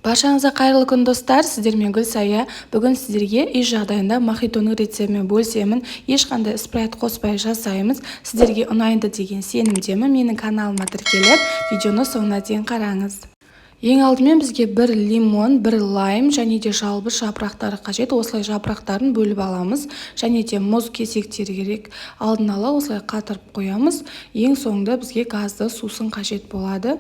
Баршаңызға қайырлы күн достар, сіздермен Гүлсая. Бүгін сіздерге үй жағдайында мохитоның рецептімен бөлісемін. Ешқандай спрайт қоспай жасаймыз. Сіздерге ұнайды деген сенімдемін. Менің каналыма тіркеліп, видеоны соңына дейін қараңыз. Ең алдымен бізге бір лимон, бір лайм және де жалбыз жапырақтары қажет. Осылай жапырақтарын бөліп аламыз. Және де мұз кесектері керек. Алдын ала осылай қатырып қоямыз. Ең соңында бізге газды сусын қажет болады.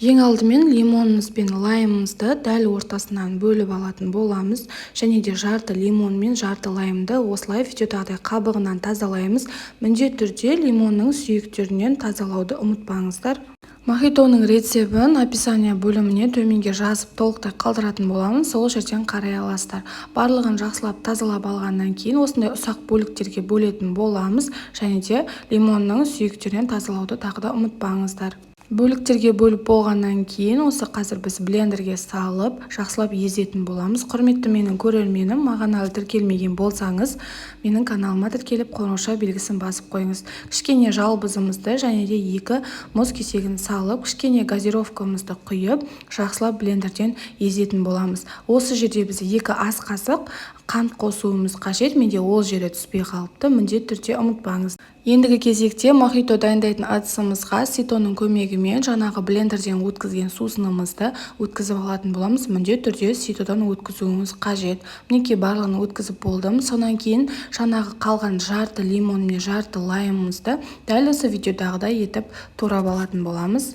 Ең алдымен лимонымыз бен лаймымызды дәл ортасынан бөліп алатын боламыз. Және де жарты лимон мен жарты лаймды осылай видеодағыдай қабығынан тазалаймыз. Міндетті түрде лимонның сүйектерінен тазалауды ұмытпаңыздар. Мохитоның рецебін описание бөліміне төменге жазып толықтай қалдыратын боламын, сол жерден қарай аласыздар. Барлығын жақсылап тазалап алғаннан кейін осындай ұсақ бөліктерге бөлетін боламыз. Және де лимонның сүйектерінен тазалауды тағы да ұмытпаңыздар. Бөліктерге бөліп болғаннан кейін осы қазір біз блендерге салып жақсылап езетін боламыз. Құрметті менің көрерменім, маған әлі тіркелмеген болсаңыз, менің каналыма тіркеліп қоңырауша белгісін басып қойыңыз. Кішкене жалбызымызды және де 2 мұз кесегін салып, кішкене газировкамызды құйып, жақсылап блендерден езетін боламыз. Осы жерде біз 2 ас қасық қант қосуымыз қажет. Менде ол жері түспей қалыпты, міндетті түрде ұмытпаңыз. Ендігі кезекте мохито дайындайтын ыдысымызға ситоның көмегімен жаңағы блендерден өткізген сусынымызды өткізіп алатын боламыз. Міндетті түрде ситодан өткізуіңіз қажет. Мінекей барлығын өткізіп болдым. Сонан кейін жаңағы қалған жарты лимон мен жарты лаймымызды дәл осы видеодағыдай етіп турап алатын боламыз.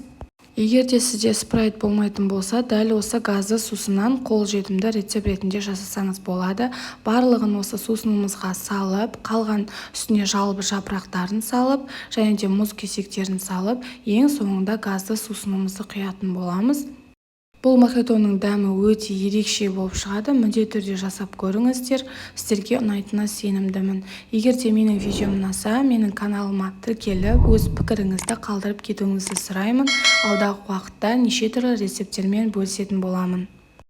Егер де сізде спрайт болмайтын болса, дәл осы газды сусыннан қолжетімді рецепт ретінде жасасаңыз болады. Барлығын осы сусынымызға салып, қалған үстіне жалбыз жапырақтарын салып, және де мұз кесектерін салып, ең соңында газды сусынымызды құятын боламыз. Бұл мохитоның дәмі өте ерекше болып шығады. Міндетті түрде жасап көріңіздер. Сіздерге ұнайтынына сенімдімін. Егер де менің видеом ұнаса, менің каналыма тіркеліп, өз пікіріңізді қалдырып кетуіңізді сұраймын. Алдағы уақытта неше түрлі рецепттермен бөлісетін боламын.